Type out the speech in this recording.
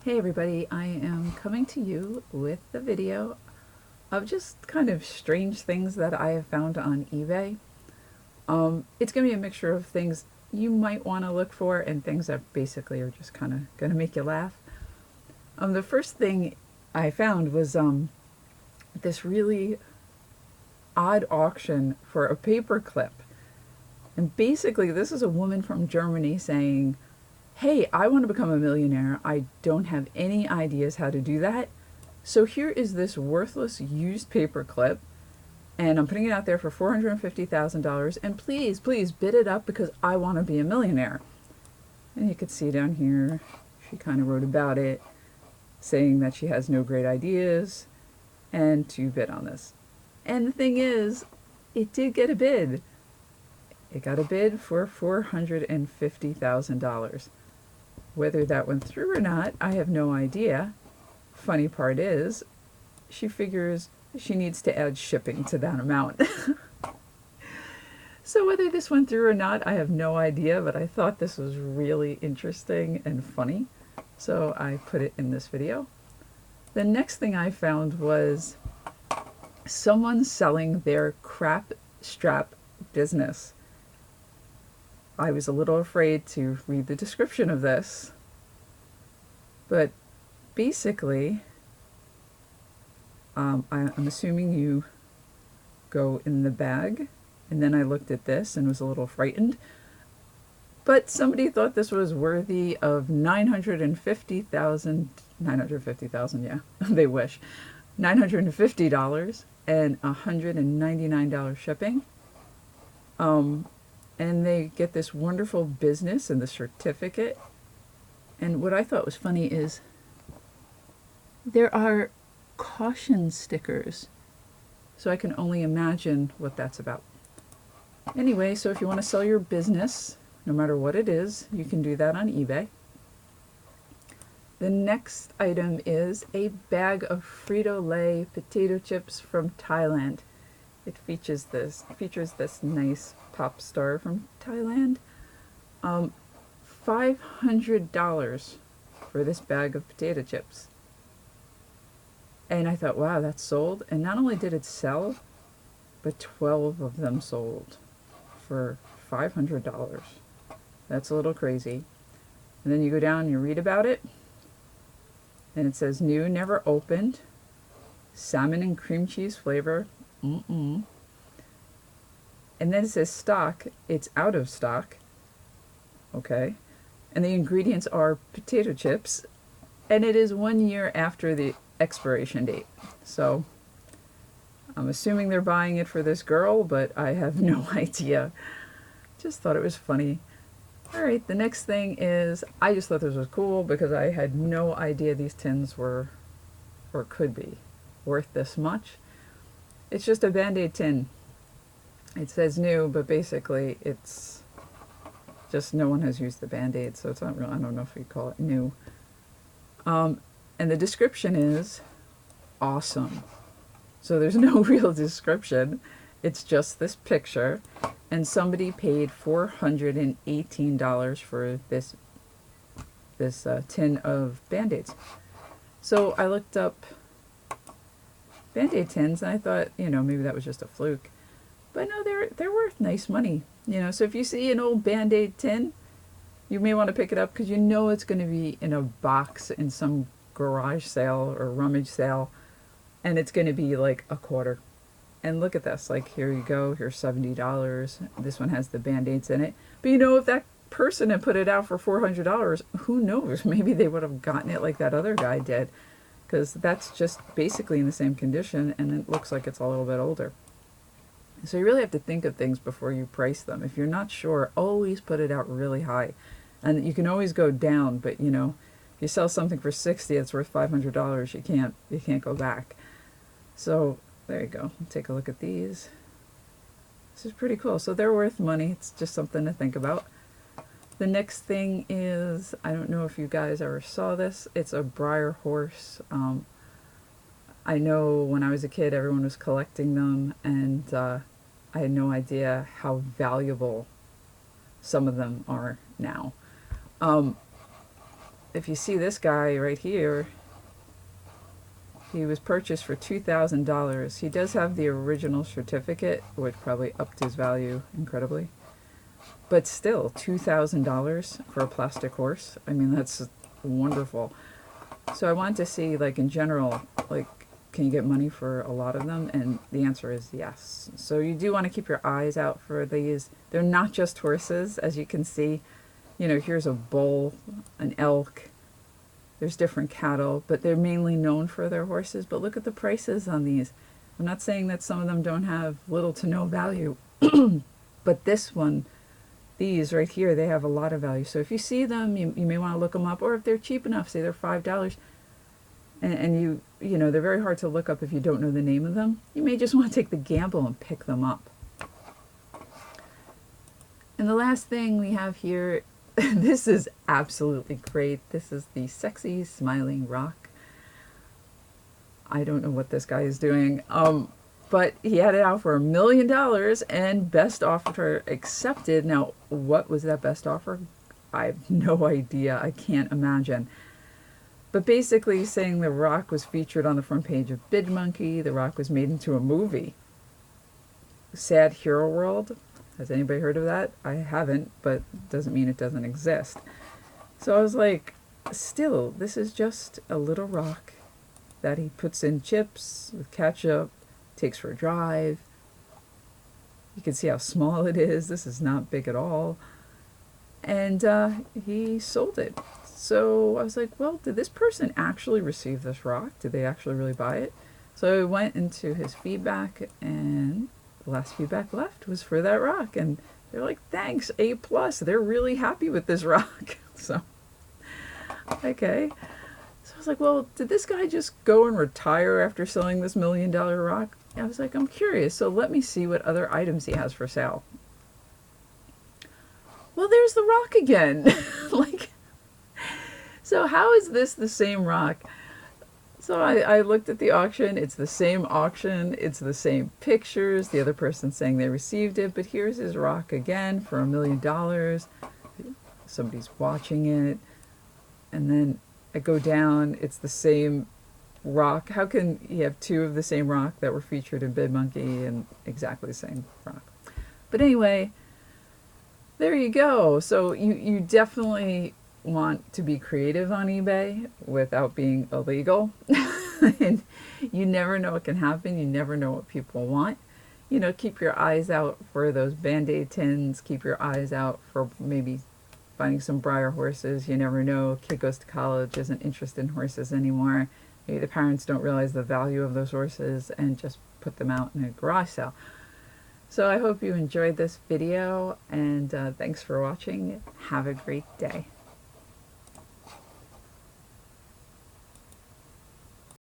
Hey everybody, I am coming to you with a video of just kind of strange things that I have found on eBay. It's going to be a mixture of things you might want to look for and things that basically are just kind of going to make you laugh. The first thing I found was this really odd auction for a paper clip. And basically this is a woman from Germany saying, hey, I want to become a millionaire. I don't have any ideas how to do that. So here is this worthless used paper clip, and I'm putting it out there for $450,000. And please, please bid it up because I want to be a millionaire. And you can see down here, she kind of wrote about it, saying that she has no great ideas and to bid on this. And the thing is, it did get a bid. It got a bid for $450,000. Whether that went through or not, I have no idea. Funny part is, she figures she needs to add shipping to that amount. So whether this went through or not, I have no idea, but I thought this was really interesting and funny. So I put it in this video. The next thing I found was someone selling their crap strap business. I was a little afraid to read the description of this, but basically, I'm assuming you go in the bag, and then I looked at this and was a little frightened, but somebody thought this was worthy of $950,000, yeah, they wish, $950 and $199 shipping. And they get this wonderful business and the certificate. And what I thought was funny is there are caution stickers. So I can only imagine what that's about. Anyway, so if you want to sell your business, no matter what it is, you can do that on eBay. The next item is a bag of Frito-Lay potato chips from Thailand. It features this nice pop star from Thailand. $500 for this bag of potato chips. And I thought, wow, that's sold. And not only did it sell, but 12 of them sold for $500. That's a little crazy. And then you go down and you read about it. And it says new, never opened. Salmon and cream cheese flavor. And then it says stock. It's out of stock. Okay. And the ingredients are potato chips. And it is 1 year after the expiration date. So I'm assuming they're buying it for this girl, but I have no idea. Just thought it was funny. Alright, the next thing is, I just thought this was cool because I had no idea these tins were, or could be, worth this much. It's just a Band-Aid tin. It says new, but basically it's just no one has used the Band-Aid, so it's not real. I don't know if you call it new. And the description is awesome. So there's no real description. It's just this picture, and somebody paid $418 for this tin of Band-Aids. So I looked up Band-Aid tins, and I thought, you know, maybe that was just a fluke. But no, they're worth nice money. You know, so if you see an old Band-Aid tin, you may want to pick it up because you know it's going to be in a box in some garage sale or rummage sale, and it's going to be like a quarter. And look at this, like, here you go, here's $70. This one has the Band-Aids in it. But you know, if that person had put it out for $400, who knows? Maybe they would have gotten it like that other guy did, because that's just basically in the same condition, and it looks like it's a little bit older. So you really have to think of things before you price them. If you're not sure, always put it out really high. And you can always go down, but you know, if you sell something for $60, it's worth $500, you can't go back. So there you go. Take a look at these. This is pretty cool. So they're worth money. It's just something to think about. The next thing is, I don't know if you guys ever saw this. It's a Breyer horse. I know when I was a kid, everyone was collecting them, and I had no idea how valuable some of them are now. if you see this guy right here, he was purchased for $2,000. He does have the original certificate, which probably upped his value incredibly. But still, $2,000 for a plastic horse. I mean, that's wonderful. So I wanted to see, like, in general, like, can you get money for a lot of them? And the answer is yes. So you do want to keep your eyes out for these. They're not just horses, as you can see. You know, here's a bull, an elk. There's different cattle, but they're mainly known for their horses. But look at the prices on these. I'm not saying that some of them don't have little to no value, but this one, these right here, they have a lot of value. So if you see them, you may want to look them up, or if they're cheap enough, say they're $5, and you know, they're very hard to look up if you don't know the name of them, you may just want to take the gamble and pick them up. And the last thing we have here, this is absolutely great. This is the Sexy Smiling Rock. I don't know what this guy is doing, but he had it out for $1 million and best offer accepted. Now, what was that best offer? I have no idea. I can't imagine. But basically saying the rock was featured on the front page of BidMonkey. The rock was made into a movie. Sad Hero World. Has anybody heard of that? I haven't, but doesn't mean it doesn't exist. So I was like, still, this is just a little rock that he puts in chips with ketchup, takes for a drive. You can see how small it is. This is not big at all. And he sold it. So I was like, well, did this person actually receive this rock? Did they actually really buy it? So I went into his feedback, and the last feedback left was for that rock. And they're like, thanks, A+. They're really happy with this rock. So, okay. So I was like, well, did this guy just go and retire after selling this $1 million rock? I was like, I'm curious, so let me see what other items he has for sale. Well, there's the rock again. Like, so how is this the same rock? So I looked at the auction. It's the same auction. It's the same pictures. The other person saying they received it. But here's his rock again for $1 million. Somebody's watching it. And then I go down. It's the same rock. How can you have two of the same rock that were featured in BidMonkey and exactly the same rock? But anyway, there you go. So you definitely want to be creative on eBay without being illegal. And you never know what can happen. You never know what people want. You know, keep your eyes out for those Band-Aid tins. Keep your eyes out for maybe finding some Breyer horses. You never know. Kid goes to college, isn't interested in horses anymore. Maybe the parents don't realize the value of those horses and just put them out in a garage sale. So I hope you enjoyed this video, and thanks for watching. Have a great day.